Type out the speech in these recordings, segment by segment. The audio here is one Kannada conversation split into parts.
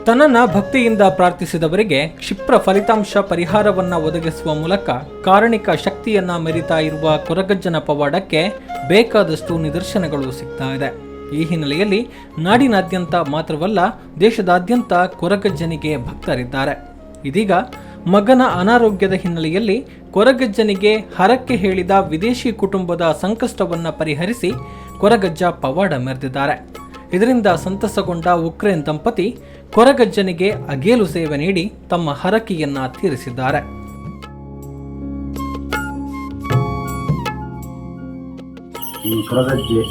ತನ್ನನ್ನ ಭಕ್ತಿಯಿಂದ ಪ್ರಾರ್ಥಿಸಿದವರಿಗೆ ಕ್ಷಿಪ್ರ ಫಲಿತಾಂಶ ಪರಿಹಾರವನ್ನ ಒದಗಿಸುವ ಮೂಲಕ ಕಾರಣಿಕ ಶಕ್ತಿಯನ್ನ ಮೆರಿತಾ ಇರುವ ಕೊರಗಜ್ಜನ ಪವಾಡಕ್ಕೆ ಬೇಕಾದಷ್ಟು ನಿದರ್ಶನಗಳು ಸಿಗ್ತಾ ಇದೆ. ಈ ಹಿನ್ನೆಲೆಯಲ್ಲಿ ನಾಡಿನಾದ್ಯಂತ ಮಾತ್ರವಲ್ಲ, ದೇಶದಾದ್ಯಂತ ಕೊರಗಜ್ಜನಿಗೆ ಭಕ್ತರಿದ್ದಾರೆ. ಇದೀಗ ಮಗನ ಅನಾರೋಗ್ಯದ ಹಿನ್ನೆಲೆಯಲ್ಲಿ ಕೊರಗಜ್ಜನಿಗೆ ಹರಕ್ಕೆ ಹೇಳಿದ ವಿದೇಶಿ ಕುಟುಂಬದ ಸಂಕಷ್ಟವನ್ನ ಪರಿಹರಿಸಿ ಕೊರಗಜ್ಜ ಪವಾಡ ಮೆರೆದಿದ್ದಾರೆ. ಇದರಿಂದ ಸಂತಸಗೊಂಡ ಉಕ್ರೇನ್ ದಂಪತಿ ಕೊರಗಜ್ಜನಿಗೆ ಅಗೇಲು ಸೇವೆ ನೀಡಿ ತಮ್ಮ ಹರಕೆಯನ್ನ ತೀರಿಸಿದ್ದಾರೆ. ಕೊರಗಜ್ಜೆ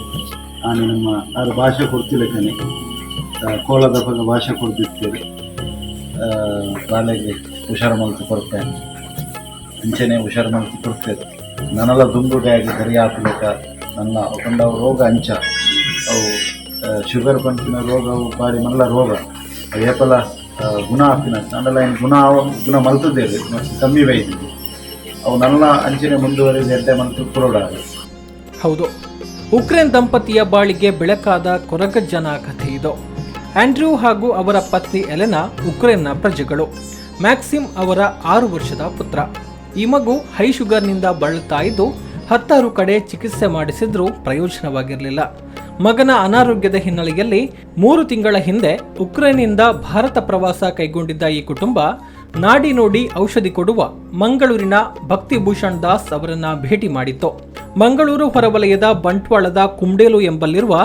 ನಾನು ನಮ್ಮ ಅದು ಭಾಷೆ ಕೊಡ್ತಿಲ್ಲ ಕಣೆ, ಕೋಲದ ಬಗ್ಗೆ ಭಾಷೆ ಕೊಡ್ತಿರ್ತೇವೆ. ಬಾಲೆಗೆ ಹುಷಾರು ಮಲ್ತು ಕೊಡ್ತೇನೆ, ಅಂಚೆನೆ ಹುಷಾರು ಮಲ್ತು ಕೊಡ್ತೇವೆ. ನನ್ನೆಲ್ಲ ದುಂಬುಗಾಯಿಗೆ ಸರಿ ಹಾಕ್ಬೇಕ. ನನ್ನ ಒಕೊಂಡ ರೋಗ ಅಂಚ ಅವು ಶುಗರ್ ಪಂಪಿನ ರೋಗ, ಅವು ಬಾಡಿ ಮಲ್ಲ ರೋಗ ಏಪಲ ಗುಣ ಹಾಕಿನ ನನ್ನೆಲ್ಲ ಏನು ಗುಣ ಮಲ್ತಿದ್ದೇವೆ, ಕಮ್ಮಿ ಬೈದಿದೆ ಅವು ನನ್ನ ಅಂಚೆನೆ ಮುಂದುವರಿದ ಎಡ್ಡೆ ಮಲ್ತು ಕುರೋಡಾಗ. ಹೌದು, ಉಕ್ರೇನ್ ದಂಪತಿಯ ಬಾಳಿಗೆ ಬೆಳಕಾದ ಕೊರಗಜ್ಜನ ಕಥೆ ಇದು. ಆಂಡ್ರ್ಯೂ ಹಾಗೂ ಅವರ ಪತ್ನಿ ಎಲೆನಾ ಉಕ್ರೇನ್ನ ಪ್ರಜೆಗಳು. ಮ್ಯಾಕ್ಸಿಮ್ ಅವರ 6 ವರ್ಷದ ಪುತ್ರ. ಈ ಮಗು ಹೈ ಶುಗರ್ನಿಂದ ಬಳಲ್ತಾ ಇದ್ದು 10 ಕಡೆ ಚಿಕಿತ್ಸೆ ಮಾಡಿಸಿದ್ರೂ ಪ್ರಯೋಜನವಾಗಿರಲಿಲ್ಲ. ಮಗನ ಅನಾರೋಗ್ಯದ ಹಿನ್ನೆಲೆಯಲ್ಲಿ 3 ತಿಂಗಳ ಹಿಂದೆ ಉಕ್ರೇನ್ನಿಂದ ಭಾರತ ಪ್ರವಾಸ ಕೈಗೊಂಡಿದ್ದ ಈ ಕುಟುಂಬ ನಾಡಿ ನೋಡಿ ಔಷಧಿ ಕೊಡುವ ಮಂಗಳೂರಿನ ಭಕ್ತಿಭೂಷಣ್ ದಾಸ್ ಅವರನ್ನ ಭೇಟಿ ಮಾಡಿತ್ತು. ಮಂಗಳೂರು ಹೊರವಲಯದ ಬಂಟ್ವಾಳದ ಕುಂಡೇಲು ಎಂಬಲ್ಲಿರುವ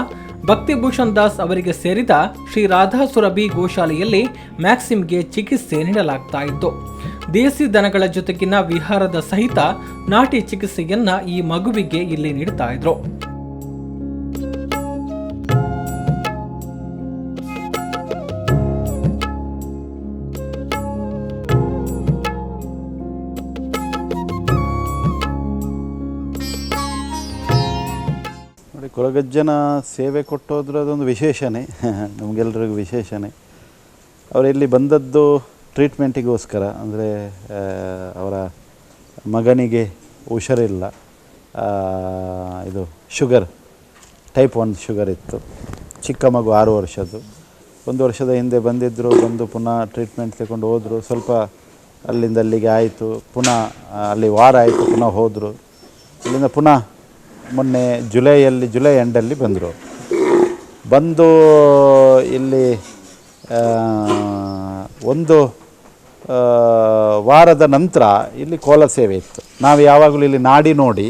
ಭಕ್ತಿಭೂಷಣ್ ದಾಸ್ ಅವರಿಗೆ ಸೇರಿದ ಶ್ರೀ ರಾಧಾ ಸುರಭಿ ಗೋಶಾಲೆಯಲ್ಲಿ ಮ್ಯಾಕ್ಸಿಮ್ಗೆ ಚಿಕಿತ್ಸೆ ನೀಡಲಾಗ್ತಾ ಇತ್ತು. ದೇಸಿ ದನಗಳ ಜೊತೆಗಿನ ವಿಹಾರದ ಸಹಿತ ನಾಟಿ ಚಿಕಿತ್ಸೆಯನ್ನ ಈ ಮಗುವಿಗೆ ಇಲ್ಲಿ ನೀಡ್ತಾ ಇದ್ರು. ಕೊರಗಜ್ಜನ ಸೇವೆ ಕೊಟ್ಟೋದ್ರೆ ಅದೊಂದು ವಿಶೇಷನೇ, ನಮಗೆಲ್ಲರಿಗೂ ವಿಶೇಷನೇ. ಅವರಿಲ್ಲಿ ಬಂದದ್ದು ಟ್ರೀಟ್ಮೆಂಟಿಗೋಸ್ಕರ. ಅಂದರೆ ಅವರ ಮಗನಿಗೆ ಹುಷಾರಿಲ್ಲ, ಇದು ಶುಗರ್, ಟೈಪ್ 1 ಶುಗರ್ ಇತ್ತು. ಚಿಕ್ಕ ಮಗು 6 ವರ್ಷದ್ದು. 1 ವರ್ಷದ ಹಿಂದೆ ಬಂದಿದ್ದರು, ಬಂದು ಪುನಃ ಟ್ರೀಟ್ಮೆಂಟ್ ತಗೊಂಡು ಹೋದರು. ಸ್ವಲ್ಪ ಅಲ್ಲಿಂದ ಅಲ್ಲಿಗೆ ಆಯಿತು, ಪುನಃ ಅಲ್ಲಿ ವಾರ ಆಯಿತು, ಪುನಃ ಹೋದರು. ಅಲ್ಲಿಂದ ಪುನಃ ಮೊನ್ನೆ ಜುಲೈ ಎಂಡಲ್ಲಿ ಬಂದರು. ಬಂದು ಇಲ್ಲಿ 1 ವಾರದ ನಂತರ ಇಲ್ಲಿ ಕೋಲ ಸೇವೆ ಇತ್ತು. ನಾವು ಯಾವಾಗಲೂ ಇಲ್ಲಿ ನಾಡಿ ನೋಡಿ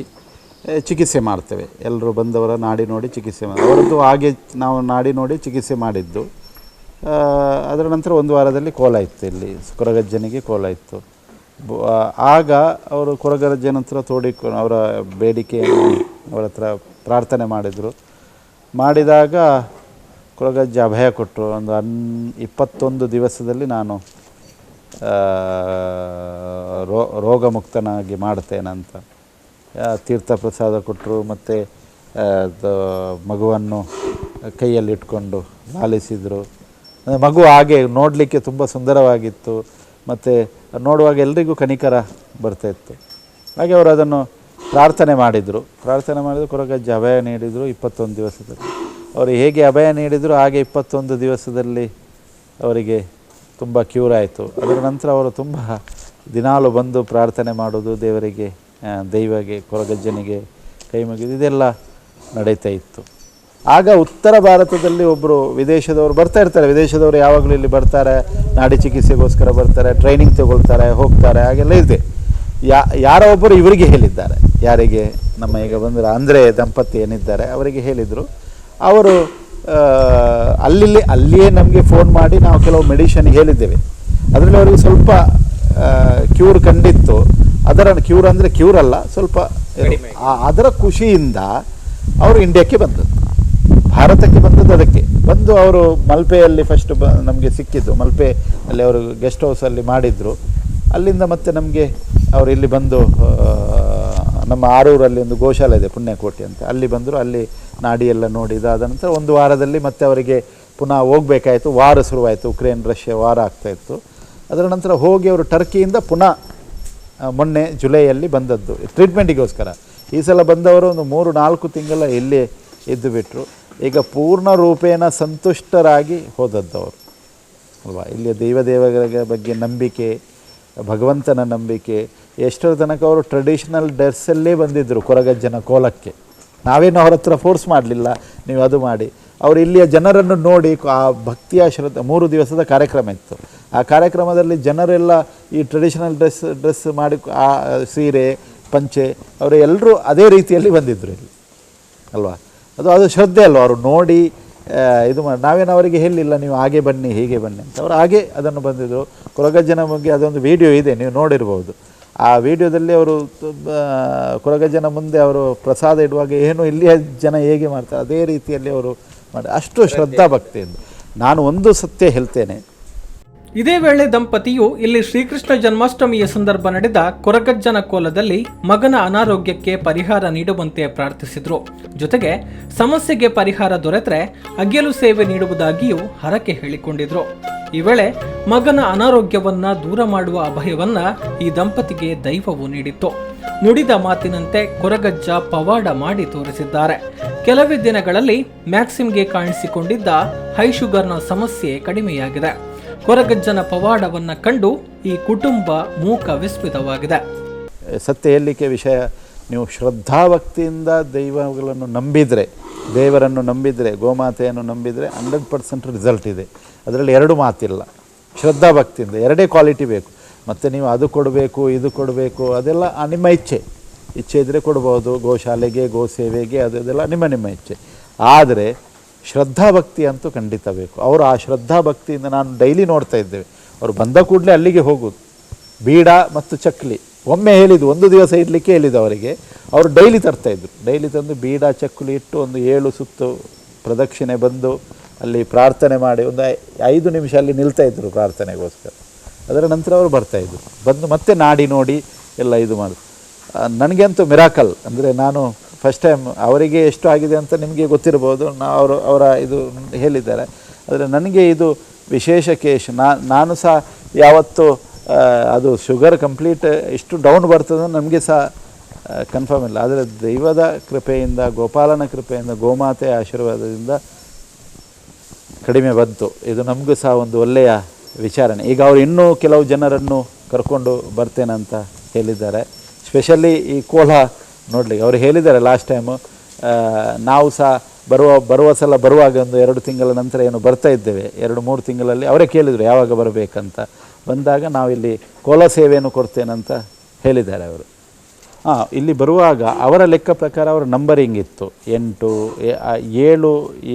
ಚಿಕಿತ್ಸೆ ಮಾಡ್ತೇವೆ. ಎಲ್ಲರೂ ಬಂದವರ ನಾಡಿ ನೋಡಿ ಚಿಕಿತ್ಸೆ ಅವರದ್ದು ಹಾಗೆ ನಾವು ನಾಡಿ ನೋಡಿ ಚಿಕಿತ್ಸೆ ಮಾಡಿದ್ದು. ಅದರ ನಂತರ 1 ವಾರದಲ್ಲಿ ಕೋಲ ಇತ್ತು, ಇಲ್ಲಿ ಕೊರಗಜ್ಜನಿಗೆ ಕೋಲ ಇತ್ತು. ಆಗ ಅವರು ಕೊರಗಜ್ಜನ ಹತ್ರ ಅವರ ಬೇಡಿಕೆಯನ್ನು ಅವರ ಹತ್ರ ಪ್ರಾರ್ಥನೆ ಮಾಡಿದಾಗ ಕೊರಗಜ್ಜ ಅಭಯ ಕೊಟ್ಟರು. ಒಂದು 21 ದಿವಸದಲ್ಲಿ ನಾನು ರೋಗಮುಕ್ತನಾಗಿ ಮಾಡ್ತೇನಂತ ತೀರ್ಥ ಪ್ರಸಾದ ಕೊಟ್ಟರು. ಮತ್ತು ಮಗುವನ್ನು ಕೈಯಲ್ಲಿ ಇಟ್ಕೊಂಡು ಲಾಲಿಸಿದರು. ಮಗು ಹಾಗೆ ನೋಡಲಿಕ್ಕೆ ತುಂಬ ಸುಂದರವಾಗಿತ್ತು. ಮತ್ತು ನೋಡುವಾಗ ಎಲ್ರಿಗೂ ಕನಿಕರ ಬರ್ತಾಯಿತ್ತು. ಹಾಗೆ ಅವರು ಅದನ್ನು ಪ್ರಾರ್ಥನೆ ಮಾಡಿದರು. ಕೊರಗಜ್ಜ ಅಭಯ ನೀಡಿದರು 21 ದಿವಸದಲ್ಲಿ. ಅವರು ಹೇಗೆ ಅಭಯ ನೀಡಿದರು ಹಾಗೆ 21 ದಿವಸದಲ್ಲಿ ಅವರಿಗೆ ತುಂಬ ಕ್ಯೂರ್ ಆಯಿತು. ಅದರ ನಂತರ ಅವರು ತುಂಬ ದಿನಾಲು ಬಂದು ಪ್ರಾರ್ಥನೆ ಮಾಡೋದು, ದೇವರಿಗೆ ದೈವಗೆ ಕೊರಗಜ್ಜನಿಗೆ ಕೈ ಮುಗಿದು ಇದೆಲ್ಲ ನಡೀತಾ ಇತ್ತು. ಆಗ ಉತ್ತರ ಭಾರತದಲ್ಲಿ ಒಬ್ಬರು ವಿದೇಶದವರು ಬರ್ತಾ ಇರ್ತಾರೆ. ವಿದೇಶದವರು ಯಾವಾಗಲೂ ಇಲ್ಲಿ ಬರ್ತಾರೆ, ನಾಡಿ ಚಿಕಿತ್ಸೆಗೋಸ್ಕರ ಬರ್ತಾರೆ, ಟ್ರೈನಿಂಗ್ ತಗೊಳ್ತಾರೆ, ಹೋಗ್ತಾರೆ, ಹಾಗೆಲ್ಲ ಇದೆ. ಯಾರೋ ಒಬ್ಬರು ಇವರಿಗೆ ಹೇಳಿದ್ದಾರೆ. ಯಾರಿಗೆ? ನಮ್ಮ ಈಗ ಬಂದರೆ ಅಂದರೆ ದಂಪತಿ ಏನಿದ್ದಾರೆ ಅವರಿಗೆ ಹೇಳಿದರು. ಅವರು ಅಲ್ಲಿಯೇ ನಮಗೆ ಫೋನ್ ಮಾಡಿ ನಾವು ಕೆಲವು ಮೆಡಿಷನ್ ಹೇಳಿದ್ದೇವೆ. ಅದರಲ್ಲಿ ಅವರಿಗೆ ಸ್ವಲ್ಪ ಕ್ಯೂರ್ ಕಂಡಿತ್ತು. ಅದರ ಕ್ಯೂರ್ ಅಂದರೆ ಕ್ಯೂರ್ ಅಲ್ಲ, ಸ್ವಲ್ಪ ಅದರ ಖುಷಿಯಿಂದ ಅವರು ಇಂಡಿಯಾಕ್ಕೆ ಬಂದದ್ದು, ಭಾರತಕ್ಕೆ ಬಂದದ್ದು. ಅದಕ್ಕೆ ಬಂದು ಅವರು ಮಲ್ಪೆಯಲ್ಲಿ ಫಸ್ಟ್ ನಮಗೆ ಸಿಕ್ಕಿದ್ದು. ಮಲ್ಪೆ ಅಲ್ಲಿ ಅವರು ಗೆಸ್ಟ್ ಹೌಸಲ್ಲಿ ಮಾಡಿದರು. ಅಲ್ಲಿಂದ ಮತ್ತೆ ನಮಗೆ ಅವರು ಇಲ್ಲಿ ಬಂದು ನಮ್ಮ ಆರೂರಲ್ಲಿ ಒಂದು ಗೋಶಾಲೆ ಇದೆ, ಪುಣ್ಯಕೋಟಿ ಅಂತ, ಅಲ್ಲಿ ಬಂದರು. ಅಲ್ಲಿ ನಾಡಿ ಎಲ್ಲ ನೋಡಿದ ಆದ ನಂತರ 1 ವಾರದಲ್ಲಿ ಮತ್ತೆ ಅವರಿಗೆ ಪುನಃ ಹೋಗಬೇಕಾಯಿತು. ವಾರ ಶುರುವಾಯಿತು, ಉಕ್ರೇನ್ ರಷ್ಯಾ ವಾರ ಆಗ್ತಾಯಿತ್ತು. ಅದರ ನಂತರ ಹೋಗಿ ಅವರು ಟರ್ಕಿಯಿಂದ ಪುನಃ ಮೊನ್ನೆ ಜುಲೈಯಲ್ಲಿ ಬಂದದ್ದು ಟ್ರೀಟ್ಮೆಂಟಿಗೋಸ್ಕರ. ಈ ಸಲ ಬಂದವರು ಒಂದು 3-4 ತಿಂಗಳ ಇಲ್ಲೇ ಇದ್ದು ಬಿಟ್ಟರು. ಈಗ ಪೂರ್ಣ ರೂಪೇಣ ಸಂತುಷ್ಟರಾಗಿ ಹೋದದ್ದು ಅವರು ಅಲ್ವಾ. ಇಲ್ಲಿ ದೇವರ ಬಗ್ಗೆ ನಂಬಿಕೆ, ಭಗವಂತನ ನಂಬಿಕೆ. ಎಷ್ಟರ ತನಕ ಅವರು ಟ್ರೆಡಿಷ್ನಲ್ ಡ್ರೆಸ್ಸಲ್ಲೇ ಬಂದಿದ್ದರು ಕೊರಗಜ್ಜನ ಕೋಲಕ್ಕೆ. ನಾವೇನು ಅವ್ರ ಹತ್ರ ಫೋರ್ಸ್ ಮಾಡಲಿಲ್ಲ, ನೀವು ಅದು ಮಾಡಿ. ಅವರು ಇಲ್ಲಿಯ ಜನರನ್ನು ನೋಡಿ ಆ ಭಕ್ತಿಯ ಶ್ರದ್ಧೆ 3 ದಿವಸದ ಕಾರ್ಯಕ್ರಮ ಇತ್ತು. ಆ ಕಾರ್ಯಕ್ರಮದಲ್ಲಿ ಜನರೆಲ್ಲ ಈ ಟ್ರೆಡಿಷನಲ್ ಡ್ರೆಸ್ ಮಾಡಿ ಆ ಸೀರೆ ಪಂಚೆ ಅವರು ಎಲ್ಲರೂ ಅದೇ ರೀತಿಯಲ್ಲಿ ಬಂದಿದ್ದರು ಇಲ್ಲಿ ಅಲ್ವಾ. ಅದು ಶ್ರದ್ಧೆ ಅಲ್ವ, ಅವರು ನೋಡಿ ಇದು ಮಾಡಿ. ನಾವೇನು ಅವರಿಗೆ ಹೇಳಿಲ್ಲ ನೀವು ಹಾಗೆ ಬನ್ನಿ ಹೀಗೆ ಬನ್ನಿ ಅಂತ. ಅವರು ಹಾಗೆ ಅದನ್ನು ಬಂದಿದ್ದರು. ಕೊರಗಜ್ಜನ ಬಗ್ಗೆ ಅದೊಂದು ವಿಡಿಯೋ ಇದೆ, ನೀವು ನೋಡಿರ್ಬೋದು. ಆ ವಿಡಿಯೋದಲ್ಲಿ ಅವರು ಕೊರಗಜ್ಜನ ಮುಂದೆ ಅವರು ಪ್ರಸಾದ ಇಡುವಾಗ ಏನು ಇಲ್ಲಿಯ ಜನ ಹೇಗೆ ಮಾಡ್ತಾರೆ ಅದೇ ರೀತಿಯಲ್ಲಿ ಅವರು ಮಾಡಿ, ಅಷ್ಟು ಶ್ರದ್ಧಾ ಭಕ್ತಿಯಿಂದ. ನಾನು ಒಂದು ಸತ್ಯ ಹೇಳ್ತೇನೆ, ಇದೇ ವೇಳೆ ದಂಪತಿಯು ಇಲ್ಲಿ ಶ್ರೀಕೃಷ್ಣ ಜನ್ಮಾಷ್ಟಮಿಯ ಸಂದರ್ಭ ನಡೆದ ಕೊರಗಜ್ಜನ ಕೋಲದಲ್ಲಿ ಮಗನ ಅನಾರೋಗ್ಯಕ್ಕೆ ಪರಿಹಾರ ನೀಡುವಂತೆ ಪ್ರಾರ್ಥಿಸಿದ್ರು. ಜೊತೆಗೆ ಸಮಸ್ಯೆಗೆ ಪರಿಹಾರ ದೊರೆತರೆ ಅಗೆಲು ಸೇವೆ ನೀಡುವುದಾಗಿಯೂ ಹರಕೆ ಹೇಳಿಕೊಂಡಿದ್ರು. ಈ ವೇಳೆ ಮಗನ ಅನಾರೋಗ್ಯವನ್ನ ದೂರ ಮಾಡುವ ಅಭಯವನ್ನ ಈ ದಂಪತಿಗೆ ದೈವವು ನೀಡಿತ್ತು. ನುಡಿದ ಮಾತಿನಂತೆ ಕೊರಗಜ್ಜ ಪವಾಡ ಮಾಡಿ ತೋರಿಸಿದ್ದಾರೆ. ಕೆಲವೇ ದಿನಗಳಲ್ಲಿ ಮ್ಯಾಕ್ಸಿಮ್ಗೆ ಕಾಣಿಸಿಕೊಂಡಿದ್ದ ಹೈ ಶುಗರ್ನ ಸಮಸ್ಯೆ ಕಡಿಮೆಯಾಗಿದೆ. ಕೊರಗಜ್ಜನ ಪವಾಡವನ್ನ ಕಂಡು ಈ ಕುಟುಂಬ ಮೂಕ ವಿಸ್ಮಿತವಾಗಿದೆ. ಸತ್ಯ ಹೇಳಲಿಕ್ಕೆ ವಿಷಯ, ನೀವು ಶ್ರದ್ಧಾಭಕ್ತಿಯಿಂದ ದೈವಗಳನ್ನು ನಂಬಿದರೆ, ದೇವರನ್ನು ನಂಬಿದರೆ, ಗೋಮಾತೆಯನ್ನು ನಂಬಿದರೆ 100% ರಿಸಲ್ಟ್ ಇದೆ. ಅದರಲ್ಲಿ 2 ಮಾತಿಲ್ಲ. ಶ್ರದ್ಧಾಭಕ್ತಿಯಿಂದ 2 ಕ್ವಾಲಿಟಿ ಬೇಕು. ಮತ್ತು ನೀವು ಅದು ಕೊಡಬೇಕು ಇದು ಕೊಡಬೇಕು ಅದೆಲ್ಲ ನಿಮ್ಮ ಇಚ್ಛೆ ಇದ್ದರೆ ಕೊಡ್ಬೋದು. ಗೋಶಾಲೆಗೆ ಗೋ ಸೇವೆಗೆ ಅದೆಲ್ಲ ನಿಮ್ಮ ಇಚ್ಛೆ. ಆದರೆ ಶ್ರದ್ಧಾಭಕ್ತಿ ಅಂತೂ ಖಂಡಿತ ಬೇಕು. ಅವರು ಆ ಶ್ರದ್ಧಾಭಕ್ತಿಯಿಂದ ನಾನು ಡೈಲಿ ನೋಡ್ತಾ ಇದ್ದೇವೆ. ಅವರು ಬಂದ ಕೂಡಲೇ ಅಲ್ಲಿಗೆ ಹೋಗೋದು. ಬೀಡ ಮತ್ತು ಚಕ್ಲಿ ಒಮ್ಮೆ ಹೇಳಿದ್ದು, 1 ದಿವಸ ಇಡಲಿಕ್ಕೆ ಹೇಳಿದ್ದು ಅವರಿಗೆ. ಅವರು ಡೈಲಿ ತರ್ತಾಯಿದ್ರು. ಡೈಲಿ ತಂದು ಬೀಡ ಚಕ್ಕುಲಿ ಇಟ್ಟು ಒಂದು 7 ಸುತ್ತು ಪ್ರದಕ್ಷಿಣೆ ಬಂದು ಅಲ್ಲಿ ಪ್ರಾರ್ಥನೆ ಮಾಡಿ ಒಂದು 5 ನಿಮಿಷ ಅಲ್ಲಿ ನಿಲ್ತಾಯಿದ್ರು ಪ್ರಾರ್ಥನೆಗೋಸ್ಕರ. ಅದರ ನಂತರ ಅವರು ಬರ್ತಾಯಿದ್ರು. ಬಂದು ಮತ್ತೆ ನಾಡಿ ನೋಡಿ ಎಲ್ಲ ಇದು ಮಾಡೋದು. ನನಗೆ ಅಂತೂ ಮಿರಾಕಲ್. ಅಂದರೆ ನಾನು ಫಸ್ಟ್ ಟೈಮ್, ಅವರಿಗೆ ಎಷ್ಟು ಆಗಿದೆ ಅಂತ ನಿಮಗೆ ಗೊತ್ತಿರ್ಬೋದು, ಅವರ ಇದು ಹೇಳಿದ್ದಾರೆ. ಆದರೆ ನನಗೆ ಇದು ವಿಶೇಷ ಕೇಶ್. ನಾನು ಸಹ ಯಾವತ್ತು ಅದು ಶುಗರ್ ಕಂಪ್ಲೀಟ್ ಇಷ್ಟು ಡೌನ್ ಬರ್ತದೆ ನಮಗೆ ಸಹ ಕನ್ಫರ್ಮ್ ಇಲ್ಲ. ಆದರೆ ದೈವದ ಕೃಪೆಯಿಂದ, ಗೋಪಾಲನ ಕೃಪೆಯಿಂದ, ಗೋಮಾತೆಯ ಆಶೀರ್ವಾದದಿಂದ ಕಡಿಮೆ ಬಂತು. ಇದು ನಮಗೂ ಸಹ ಒಂದು ಒಳ್ಳೆಯ ವಿಚಾರಣೆ. ಈಗ ಅವರು ಇನ್ನೂ ಕೆಲವು ಜನರನ್ನು ಕರ್ಕೊಂಡು ಬರ್ತೇನೆ ಅಂತ ಹೇಳಿದ್ದಾರೆ. ಸ್ಪೆಷಲಿ ಈ ಕೋಲ ನೋಡಲಿಕ್ಕೆ ಅವರು ಹೇಳಿದ್ದಾರೆ ಲಾಸ್ಟ್ ಟೈಮು. ನಾವು ಸಹ ಬರುವ ಸಲ ಬರುವಾಗ ಒಂದು 2 ತಿಂಗಳ ನಂತರ ಏನು ಬರ್ತಾ ಇದ್ದೇವೆ. 2-3 ತಿಂಗಳಲ್ಲಿ ಅವರೇ ಕೇಳಿದರು ಯಾವಾಗ ಬರಬೇಕಂತ. ಬಂದಾಗ ನಾವಿಲ್ಲಿ ಕೋಲ ಸೇವೆಯನ್ನು ಕೊಡ್ತೇನಂತ ಹೇಳಿದ್ದಾರೆ ಅವರು. ಇಲ್ಲಿ ಬರುವಾಗ ಅವರ ಲೆಕ್ಕ ಪ್ರಕಾರ ಅವರ ನಂಬರಿಂಗ್ ಇತ್ತು. 8,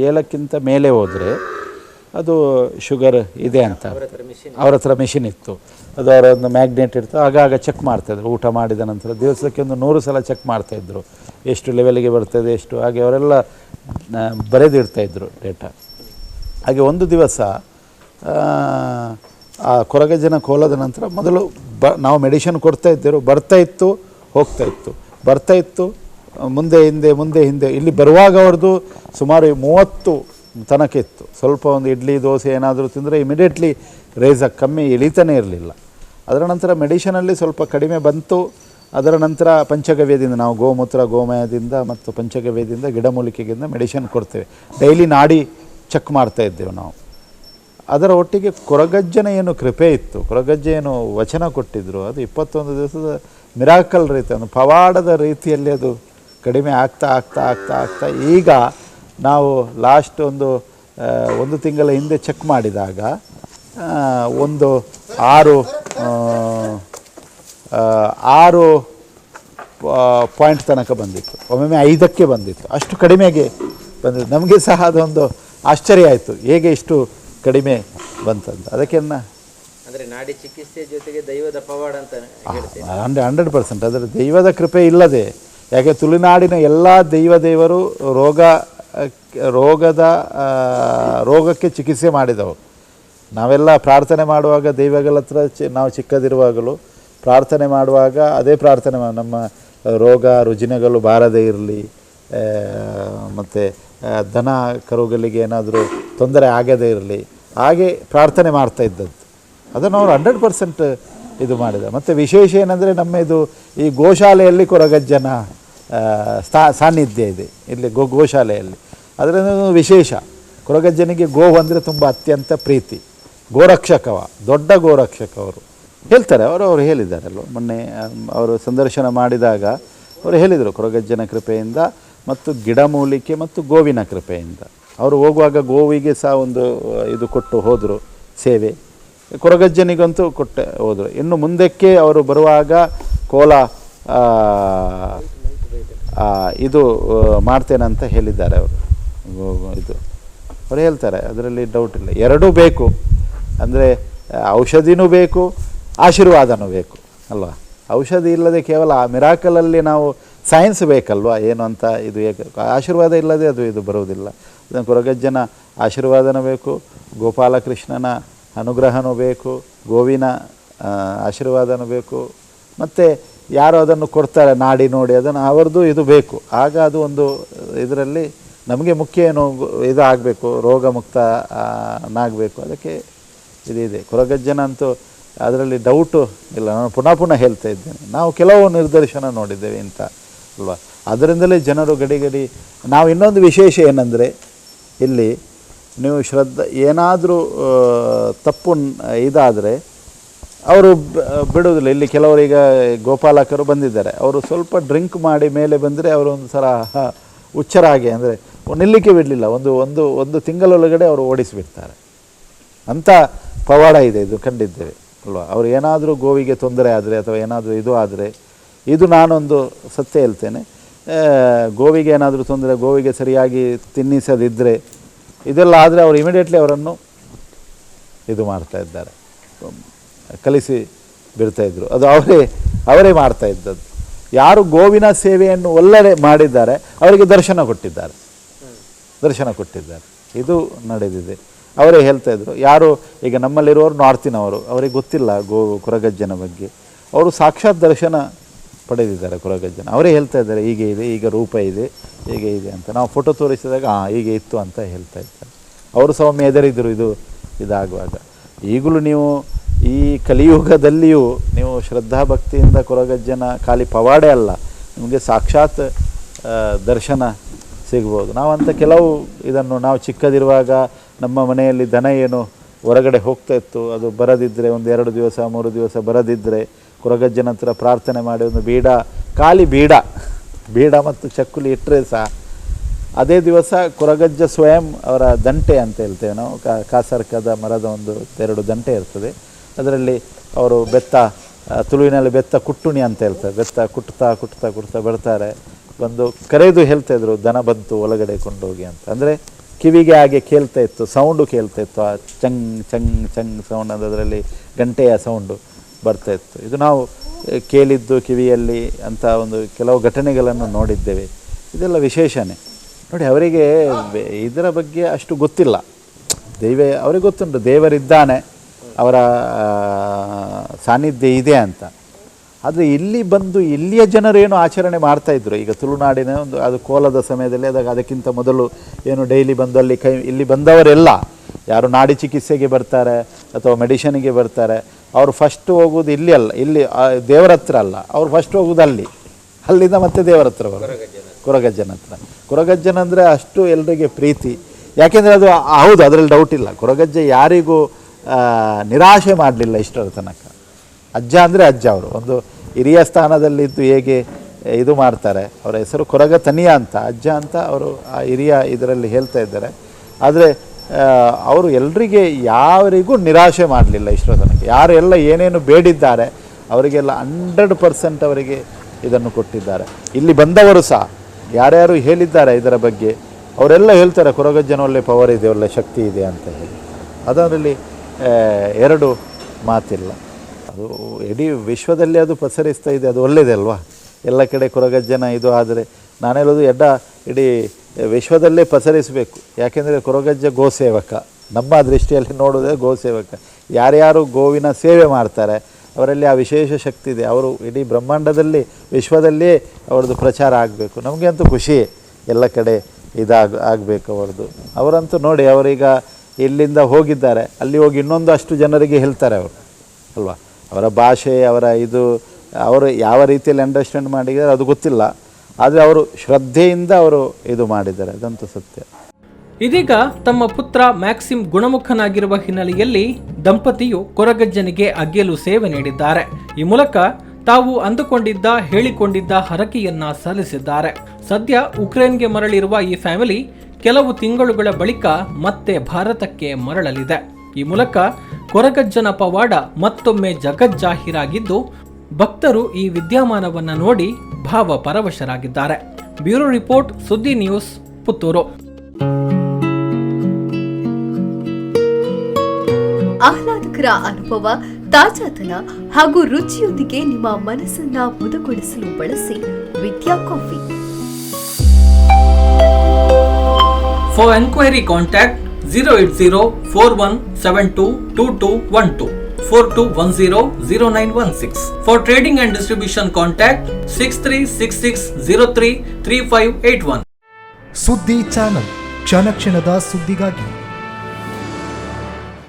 7ಕ್ಕಿಂತ ಮೇಲೆ ಹೋದರೆ ಅದು ಶುಗರ್ ಇದೆ ಅಂತ ಅವ್ರ ಹತ್ರ ಮಿಷಿನ್ ಇತ್ತು. ಅದು ಅವರ ಒಂದು ಮ್ಯಾಗ್ನೆಟ್ ಇರ್ತದೆ, ಆಗಾಗ ಚೆಕ್ ಮಾಡ್ತಾಯಿದ್ರು. ಊಟ ಮಾಡಿದ ನಂತರ ದಿವಸಕ್ಕೆ ಒಂದು 100 ಸಲ ಚೆಕ್ ಮಾಡ್ತಾಯಿದ್ರು, ಎಷ್ಟು ಲೆವೆಲ್ಗೆ ಬರ್ತದೆ ಎಷ್ಟು. ಹಾಗೆ ಅವರೆಲ್ಲ ಬರೆದಿಡ್ತಾಯಿದ್ರು ಡೇಟಾ. ಹಾಗೆ ಒಂದು ದಿವಸ ಆ ಕೊರಗಜ್ಜನ ಕೋಲದ ನಂತರ ಮೊದಲು ನಾವು ಮೆಡಿಷನ್ ಕೊಡ್ತಾಯಿದ್ದೇವೆ. ಬರ್ತಾಯಿತ್ತು, ಹೋಗ್ತಾಯಿತ್ತು, ಬರ್ತಾಯಿತ್ತು, ಮುಂದೆ ಹಿಂದೆ. ಇಲ್ಲಿ ಬರುವಾಗ ಅವ್ರದ್ದು ಸುಮಾರು 30 ತನಕ ಇತ್ತು. ಸ್ವಲ್ಪ ಒಂದು ಇಡ್ಲಿ ದೋಸೆ ಏನಾದರೂ ತಿಂದರೆ ಇಮಿಡಿಯೇಟ್ಲಿ ಕಮ್ಮಿ ಇಳಿತಾನೆ ಇರಲಿಲ್ಲ. ಅದರ ನಂತರ ಮೆಡಿಷನಲ್ಲಿ ಸ್ವಲ್ಪ ಕಡಿಮೆ ಬಂತು. ಅದರ ನಂತರ ಪಂಚಗವ್ಯದಿಂದ, ನಾವು ಗೋಮೂತ್ರ ಗೋಮಯದಿಂದ ಮತ್ತು ಪಂಚಗವ್ಯದಿಂದ ಗಿಡಮೂಲಿಕೆಯಿಂದ ಮೆಡಿಷನ್ ಕೊಡ್ತೇವೆ. ಡೈಲಿ ನಾಡಿ ಚೆಕ್ ಮಾಡ್ತಾಯಿದ್ದೇವೆ ನಾವು. ಅದರ ಒಟ್ಟಿಗೆ ಕೊರಗಜ್ಜನ ಏನು ಕೃಪೆ ಇತ್ತು, ಕೊರಗಜ್ಜ ಏನು ವಚನ ಕೊಟ್ಟಿದ್ದರು, ಅದು 21 ದಿವಸದ ಮಿರಾಕಲ್ ರೀತಿ, ಒಂದು ಪವಾಡದ ರೀತಿಯಲ್ಲಿ ಅದು ಕಡಿಮೆ ಆಗ್ತಾ ಈಗ ನಾವು ಲಾಸ್ಟ್ ಒಂದು 1 ತಿಂಗಳ ಹಿಂದೆ ಚೆಕ್ ಮಾಡಿದಾಗ ಒಂದು 6 ಪಾಯಿಂಟ್ ತನಕ ಬಂದಿತ್ತು. ಒಮ್ಮೊಮ್ಮೆ 5ಕ್ಕೆ ಬಂದಿತ್ತು. ಅಷ್ಟು ಕಡಿಮೆಗೆ ಬಂದಿತ್ತು. ನಮಗೆ ಸಹ ಅದೊಂದು ಆಶ್ಚರ್ಯ ಆಯಿತು, ಹೇಗೆ ಇಷ್ಟು ಕಡಿಮೆ ಬಂತಂತ. ಅದಕ್ಕೆ ಅಂದರೆ ನಾಡಿ ಚಿಕಿತ್ಸೆ ಜೊತೆಗೆ ದೈವದ ಪವಾಡ ಅಂತ 100%. ಅದರ ದೈವದ ಕೃಪೆ ಇಲ್ಲದೆ, ಯಾಕೆ ತುಳುನಾಡಿನ ಎಲ್ಲ ದೇವರು ರೋಗಕ್ಕೆ ಚಿಕಿತ್ಸೆ ಮಾಡಿದವರು. ನಾವೆಲ್ಲ ಪ್ರಾರ್ಥನೆ ಮಾಡುವಾಗ ದೈವಗಳ ಹತ್ರ ನಾವು ಚಿಕ್ಕದಿರುವಾಗಲೂ ಪ್ರಾರ್ಥನೆ ಮಾಡುವಾಗ ಅದೇ ಪ್ರಾರ್ಥನೆ ನಮ್ಮ ರೋಗ ರುಜಿನಗಳು ಬಾರದೇ ಇರಲಿ, ಮತ್ತು ದನ ಕರುಗಳಿಗೆ ಏನಾದರೂ ತೊಂದರೆ ಆಗದೇ ಇರಲಿ, ಹಾಗೆ ಪ್ರಾರ್ಥನೆ ಮಾಡ್ತಾ ಇದ್ದದ್ದು. ಅದನ್ನು ಅವರು 100% ಇದು ಮಾಡಿದ್ದಾರೆ. ಮತ್ತು ವಿಶೇಷ ಏನಂದರೆ ನಮ್ಮ ಇದು ಈ ಗೋಶಾಲೆಯಲ್ಲಿ ಕೊರಗಜ್ಜನ ಸಾನ್ನಿಧ್ಯ ಇದೆ ಇಲ್ಲಿ ಗೋಶಾಲೆಯಲ್ಲಿ. ಅದರಿಂದ ವಿಶೇಷ, ಕೊರಗಜ್ಜನಿಗೆ ಗೋವು ಅಂದರೆ ತುಂಬ ಅತ್ಯಂತ ಪ್ರೀತಿ. ಗೋರಕ್ಷಕವ, ದೊಡ್ಡ ಗೋರಕ್ಷಕ ಅವರು ಹೇಳ್ತಾರೆ. ಅವರು ಹೇಳಿದ್ದಾರೆ ಅಲ್ವ, ಮೊನ್ನೆ ಅವರು ಸಂದರ್ಶನ ಮಾಡಿದಾಗ ಅವರು ಹೇಳಿದರು, ಕೊರಗಜ್ಜನ ಕೃಪೆಯಿಂದ ಮತ್ತು ಗಿಡಮೂಲಿಕೆ ಮತ್ತು ಗೋವಿನ ಕೃಪೆಯಿಂದ. ಅವರು ಹೋಗುವಾಗ ಗೋವಿಗೆ ಸಹ ಒಂದು ಇದು ಕೊಟ್ಟು ಹೋದರು, ಸೇವೆ. ಕೊರಗಜ್ಜನಿಗಂತೂ ಕೊಟ್ಟೆ ಹೋದರು. ಇನ್ನು ಮುಂದಕ್ಕೆ ಅವರು ಬರುವಾಗ ಕೋಲ ಇದು ಮಾಡ್ತೇನೆ ಅಂತ ಹೇಳಿದ್ದಾರೆ ಅವರು. ಇದು ಅವರು ಹೇಳ್ತಾರೆ, ಅದರಲ್ಲಿ ಡೌಟ್ ಇಲ್ಲ. ಎರಡೂ ಬೇಕು, ಅಂದರೆ ಔಷಧಿನೂ ಬೇಕು, ಆಶೀರ್ವಾದನೂ ಬೇಕು ಅಲ್ವಾ. ಔಷಧಿ ಇಲ್ಲದೆ ಕೇವಲ ಆ ಮಿರಾಕಲಲ್ಲಿ ನಾವು ಸೈನ್ಸ್ ಬೇಕಲ್ವ ಏನು ಅಂತ. ಇದು ಆಶೀರ್ವಾದ ಇಲ್ಲದೆ ಅದು ಇದು ಬರುವುದಿಲ್ಲ. ಅದನ್ನು ಕೊರಗಜ್ಜನ ಆಶೀರ್ವಾದನೂ ಬೇಕು, ಗೋಪಾಲಕೃಷ್ಣನ ಅನುಗ್ರಹನೂ ಬೇಕು, ಗೋವಿನ ಆಶೀರ್ವಾದನೂ ಬೇಕು. ಮತ್ತು ಯಾರು ಅದನ್ನು ಕೊಡ್ತಾರೆ ನಾಡಿ ನೋಡಿ ಅದನ್ನು ಅವರದ್ದು ಇದು ಬೇಕು. ಆಗ ಅದು ಒಂದು ಇದರಲ್ಲಿ ನಮಗೆ ಮುಖ್ಯ ಏನು ಇದು ಆಗಬೇಕು, ರೋಗ ಮುಕ್ತ ನಾಗಬೇಕು. ಅದಕ್ಕೆ ಇದಿದೆ. ಕೊರಗಜ್ಜನ ಅಂತೂ ಅದರಲ್ಲಿ ಡೌಟು ಇಲ್ಲ. ನಾನು ಪುನಃ ಹೇಳ್ತಾ ಇದ್ದೇನೆ, ನಾವು ಕೆಲವು ನಿದರ್ಶನ ನೋಡಿದ್ದೇವೆ ಇಂಥ ಅಲ್ವಾ. ಅದರಿಂದಲೇ ಜನರು ಗಡಿ ನಾವು ಇನ್ನೊಂದು ವಿಶೇಷ ಏನಂದರೆ, ಇಲ್ಲಿ ನೀವು ಏನಾದರೂ ತಪ್ಪು ಇದಾದರೆ ಅವರು ಬಿಡುವುದಿಲ್ಲ. ಇಲ್ಲಿ ಕೆಲವರೀಗ ಗೋಪಾಲಕರು ಬಂದಿದ್ದಾರೆ, ಅವರು ಸ್ವಲ್ಪ ಡ್ರಿಂಕ್ ಮಾಡಿ ಮೇಲೆ ಬಂದರೆ ಅವರು ಒಂದು ಸಲ ಹುಚ್ಚರಾಗೆ, ಅಂದರೆ ನಿಲ್ಲಿಕ್ಕೆ ಬಿಡಲಿಲ್ಲ, ಒಂದು ತಿಂಗಳೊಳಗಡೆ ಅವರು ಓಡಿಸಿಬಿಡ್ತಾರೆ. ಅಂಥ ಪವಾಡ ಇದೆ, ಇದು ಕಂಡಿದ್ದೇವೆ ಅಲ್ವಾ. ಅವರು ಏನಾದರೂ ಗೋವಿಗೆ ತೊಂದರೆ ಆದರೆ ಅಥವಾ ಏನಾದರೂ ಇದು ಆದರೆ, ಇದು ನಾನೊಂದು ಸತ್ಯ ಹೇಳ್ತೇನೆ, ಗೋವಿಗೆ ಏನಾದರೂ ತೊಂದರೆ, ಗೋವಿಗೆ ಸರಿಯಾಗಿ ತಿನ್ನಿಸದಿದ್ದರೆ ಇದೆಲ್ಲ ಆದರೆ ಅವರು ಇಮಿಡಿಯೇಟ್ಲಿ ಅವರನ್ನು ಇದು ಮಾಡ್ತಾ ಇದ್ದಾರೆ, ಕಲಿಸಿ ಬಿಡ್ತಾಯಿದ್ರು. ಅದು ಅವರೇ ಮಾಡ್ತಾ ಇದ್ದದ್ದು. ಯಾರು ಗೋವಿನ ಸೇವೆಯನ್ನು ಒಳ್ಳೆ ಮಾಡಿದ್ದಾರೆ ಅವರಿಗೆ ದರ್ಶನ ಕೊಟ್ಟಿದ್ದಾರೆ. ಇದು ನಡೆದಿದೆ. ಅವರೇ ಹೇಳ್ತಾಯಿದ್ರು. ಯಾರು ಈಗ ನಮ್ಮಲ್ಲಿರುವವರು ನಾರ್ತಿನವರು, ಅವರಿಗೆ ಗೊತ್ತಿಲ್ಲ ಕೊರಗಜ್ಜನ ಬಗ್ಗೆ. ಅವರು ಸಾಕ್ಷಾತ್ ದರ್ಶನ ಪಡೆದಿದ್ದಾರೆ ಕೊರಗಜ್ಜನ. ಅವರೇ ಹೇಳ್ತಾ ಇದ್ದಾರೆ, ಹೀಗೆ ಇದೆ, ಈಗ ರೂಪ ಇದೆ, ಹೀಗೆ ಇದೆ ಅಂತ. ನಾವು ಫೋಟೋ ತೋರಿಸಿದಾಗ ಹೀಗೆ ಇತ್ತು ಅಂತ ಹೇಳ್ತಾ ಇದ್ದಾರೆ. ಅವರು ಸಹ ಒಮ್ಮೆ ಎದರಿದ್ದರು ಇದಾಗುವಾಗ. ಈಗಲೂ ನೀವು ಈ ಕಲಿಯುಗದಲ್ಲಿಯೂ ನೀವು ಶ್ರದ್ಧಾಭಕ್ತಿಯಿಂದ ಕೊರಗಜ್ಜನ ಖಾಲಿ ಪವಾಡೆ ಅಲ್ಲ, ನಿಮಗೆ ಸಾಕ್ಷಾತ್ ದರ್ಶನ ಸಿಗ್ಬೋದು. ನಾವಂತ ಕೆಲವು ಇದನ್ನು ನಾವು ಚಿಕ್ಕದಿರುವಾಗ ನಮ್ಮ ಮನೆಯಲ್ಲಿ ದನ ಏನು ಹೊರಗಡೆ ಹೋಗ್ತಾ ಇತ್ತು, ಅದು ಬರದಿದ್ದರೆ 1-2 ದಿವಸ 3 ದಿವಸ ಬರದಿದ್ದರೆ ಕೊರಗಜ್ಜನ ಹತ್ರ ಪ್ರಾರ್ಥನೆ ಮಾಡಿ ಒಂದು ಖಾಲಿ ಬೀಡ ಮತ್ತು ಚಕ್ಕುಲಿ ಇಟ್ಟರೆ ಸಹ ಅದೇ ದಿವಸ ಕೊರಗಜ್ಜ ಸ್ವಯಂ ಅವರ ದಂಟೆ ಅಂತ ಹೇಳ್ತೇವೆ ನಾವು, ಕಾಸರ್ಕದ ಮರದ 1-2 ದಂಟೆ ಇರ್ತದೆ. ಅದರಲ್ಲಿ ಅವರು ತುಳುವಿನಲ್ಲಿ ಬೆತ್ತ ಕುಟ್ಟುಣಿ ಅಂತ ಹೇಳ್ತಾರೆ. ಬೆತ್ತ ಕುಟ್ತಾ ಬರ್ತಾರೆ. ಬಂದು ಕರೆದು ಹೇಳ್ತಾಯಿದ್ರು, ದನ ಬಂತು ಒಳಗಡೆ ಕೊಂಡೋಗಿ ಅಂತ. ಅಂದರೆ ಕಿವಿಗೆ ಹಾಗೆ ಕೇಳ್ತಾ ಇತ್ತು, ಸೌಂಡು ಕೇಳ್ತಾ ಇತ್ತು, ಆ ಚಂಗ್ ಚಂಗ್ ಚಂಗ್ ಸೌಂಡ್, ಅದರಲ್ಲಿ ಗಂಟೆಯ ಸೌಂಡು ಬರ್ತಾಯಿತ್ತು. ಇದು ನಾವು ಕೇಳಿದ್ದು ಕಿವಿಯಲ್ಲಿ ಅಂತ ಕೆಲವು ಘಟನೆಗಳನ್ನು ನೋಡಿದ್ದೇವೆ. ಇದೆಲ್ಲ ವಿಶೇಷನೇ ನೋಡಿ. ಅವರಿಗೆ ಇದರ ಬಗ್ಗೆ ಅಷ್ಟು ಗೊತ್ತಿಲ್ಲ. ಅವರಿಗೆ ಗೊತ್ತುಂಟು ದೇವರಿದ್ದಾನೆ, ಅವರ ಸಾನ್ನಿಧ್ಯ ಇದೆ ಅಂತ. ಆದರೆ ಇಲ್ಲಿ ಬಂದು ಇಲ್ಲಿಯ ಜನರೇನು ಆಚರಣೆ ಮಾಡ್ತಾಯಿದ್ರು. ಈಗ ತುಳುನಾಡಿನ ಅದು ಕೋಲದ ಸಮಯದಲ್ಲಿ ಅದಕ್ಕಿಂತ ಮೊದಲು ಏನು ಡೈಲಿ ಬಂದು ಇಲ್ಲಿ ಬಂದವರೆಲ್ಲ ಯಾರು ನಾಡಿ ಚಿಕಿತ್ಸೆಗೆ ಬರ್ತಾರೆ ಅಥವಾ ಮೆಡಿಷನ್ಗೆ ಬರ್ತಾರೆ, ಅವರು ಫಸ್ಟ್ ಹೋಗೋದು ಇಲ್ಲಿ ದೇವರ ಹತ್ರ ಅಲ್ಲ, ಅವ್ರು ಫಸ್ಟ್ ಹೋಗೋದು ಅಲ್ಲಿಂದ ಮತ್ತೆ ದೇವರ ಹತ್ರ ಕೊರಗಜ್ಜನ ಹತ್ರ. ಕೊರಗಜ್ಜನ ಅಂದರೆ ಅಷ್ಟು ಎಲ್ಲರಿಗೆ ಪ್ರೀತಿ. ಯಾಕೆಂದರೆ ಅದು ಹೌದು, ಅದರಲ್ಲಿ ಡೌಟ್ ಇಲ್ಲ. ಕೊರಗಜ್ಜ ಯಾರಿಗೂ ನಿರಾಶೆ ಮಾಡಲಿಲ್ಲ ಇಷ್ಟರ ತನಕ. ಅಜ್ಜ ಅಂದರೆ ಅಜ್ಜ, ಅವರು ಒಂದು ಹಿರಿಯ ಸ್ಥಾನದಲ್ಲಿದ್ದು ಹೇಗೆ ಇದು ಮಾಡ್ತಾರೆ. ಅವರ ಹೆಸರು ಕೊರಗ ತನಿಯ ಅಂತ, ಅಜ್ಜ ಅಂತ ಅವರು ಆ ಹಿರಿಯ ಇದರಲ್ಲಿ ಹೇಳ್ತಾ ಇದ್ದಾರೆ. ಆದರೆ ಅವರು ಎಲ್ರಿಗೆ ಯಾರಿಗೂ ನಿರಾಶೆ ಮಾಡಲಿಲ್ಲ ಇಷ್ಟರ ತನಕ. ಯಾರೆಲ್ಲ ಏನೇನು ಬೇಡಿದ್ದಾರೆ ಅವರಿಗೆಲ್ಲ 100% ಅವರಿಗೆ ಇದನ್ನು ಕೊಟ್ಟಿದ್ದಾರೆ. ಇಲ್ಲಿ ಬಂದವರು ಸಹ ಯಾರ್ಯಾರು ಹೇಳಿದ್ದಾರೆ ಇದರ ಬಗ್ಗೆ ಅವರೆಲ್ಲ ಹೇಳ್ತಾರೆ, ಕೊರಗಜ್ಜನ ಒಳ್ಳೆ ಪವರ್ ಇದೆ, ಒಳ್ಳೆ ಶಕ್ತಿ ಇದೆ ಅಂತ ಹೇಳಿ. ಅದರಲ್ಲಿ 2 ಮಾತಿಲ್ಲ. ಅದು ಇಡೀ ವಿಶ್ವದಲ್ಲಿ ಅದು ಪಸರಿಸ್ತಾ ಇದೆ, ಅದು ಒಳ್ಳೆಯದೇ ಅಲ್ವಾ. ಎಲ್ಲ ಕಡೆ ಕೊರಗಜ್ಜನ ಇದು ಆದರೆ ನಾನು ಹೇಳೋದು ಇಡೀ ವಿಶ್ವದಲ್ಲೇ ಪಸರಿಸಬೇಕು. ಯಾಕೆಂದರೆ ಕೊರಗಜ್ಜ ಗೋಸೇವಕ, ನಮ್ಮ ದೃಷ್ಟಿಯಲ್ಲಿ ನೋಡೋದೇ ಗೋಸೇವಕ. ಯಾರ್ಯಾರು ಗೋವಿನ ಸೇವೆ ಮಾಡ್ತಾರೆ ಅವರಲ್ಲಿ ಆ ವಿಶೇಷ ಶಕ್ತಿ ಇದೆ. ಅವರು ಇಡೀ ಬ್ರಹ್ಮಾಂಡದಲ್ಲಿ ವಿಶ್ವದಲ್ಲೇ ಅವ್ರದ್ದು ಪ್ರಚಾರ ಆಗಬೇಕು. ನಮಗೆ ಅಂತೂ ಖುಷಿ, ಎಲ್ಲ ಕಡೆ ಆಗಬೇಕು ಅವರಂತೂ ನೋಡಿ. ಅವರೀಗ ಇಲ್ಲಿಂದ ಹೋಗಿದ್ದಾರೆ, ಅಲ್ಲಿ ಹೋಗಿ ಇನ್ನೊಂದು ಅಷ್ಟು ಜನರಿಗೆ ಹೇಳ್ತಾರೆ ಅವರು. ಅಲ್ವಾ. ಅವರ ಭಾಷೆ, ಅವರ ಇದು, ಅವರು ಯಾವ ರೀತಿಯಲ್ಲಿ ಅಂಡರ್ಸ್ಟ್ಯಾಂಡ್ ಮಾಡಿದ್ದಾರೆ ಅದು ಗೊತ್ತಿಲ್ಲ, ಆದರೆ ಅವರು ಶ್ರದ್ಧೆಯಿಂದ ಅವರು ಇದು ಮಾಡಿದ್ದಾರೆ, ಅದಂತೂ ಸತ್ಯ. ಇದೀಗ ತಮ್ಮ ಪುತ್ರ ಮ್ಯಾಕ್ಸಿಮ್ ಗುಣಮುಖನಾಗಿರುವ ಹಿನ್ನೆಲೆಯಲ್ಲಿ ದಂಪತಿಯು ಕೊರಗಜ್ಜನಿಗೆ ಅಗ್ಗೆಲು ಸೇವೆ ನೀಡಿದ್ದಾರೆ. ಈ ಮೂಲಕ ತಾವು ಅಂದುಕೊಂಡಿದ್ದ, ಹೇಳಿಕೊಂಡಿದ್ದ ಹರಕೆಯನ್ನ ಸಲ್ಲಿಸಿದ್ದಾರೆ. ಸದ್ಯ ಉಕ್ರೇನ್ಗೆ ಮರಳಿರುವ ಈ ಫ್ಯಾಮಿಲಿ ಕೆಲವು ತಿಂಗಳುಗಳ ಬಳಿಕ ಮತ್ತೆ ಭಾರತಕ್ಕೆ ಮರಳಲಿದೆ. ಈ ಮೂಲಕ ಕೊರಗಜ್ಜನ ಪವಾಡ ಮತ್ತೊಮ್ಮೆ ಜಗಜ್ಜಾಹೀರಾಗಿದ್ದು, ಭಕ್ತರು ಈ ವಿದ್ಯಮಾನವನ್ನ ನೋಡಿ ಭಾವ ಪರವಶರಾಗಿದ್ದಾರೆ. ಬ್ಯೂರೋ ರಿಪೋರ್ಟ್, ಸುದ್ದಿ ನ್ಯೂಸ್, ಪುತ್ತೂರು. ಆಹ್ಲಾದಕರ ಅನುಭವ, ತಾಜಾತನ ಹಾಗೂ ರುಚಿಯೊಂದಿಗೆ ನಿಮ್ಮ ಮನಸ್ಸನ್ನ ಮುದಗೊಳಿಸಲು ಬಳಸಿ ವಿದ್ಯಾ coffee. For enquiry contact 08041722212 42100916. For trading and distribution contact 6366033581. ಸುದ್ದಿ ಚಾನಲ್, ಕ್ಷಣ ಕ್ಷಣದ ಸುದ್ದಿಗಾಗಿ.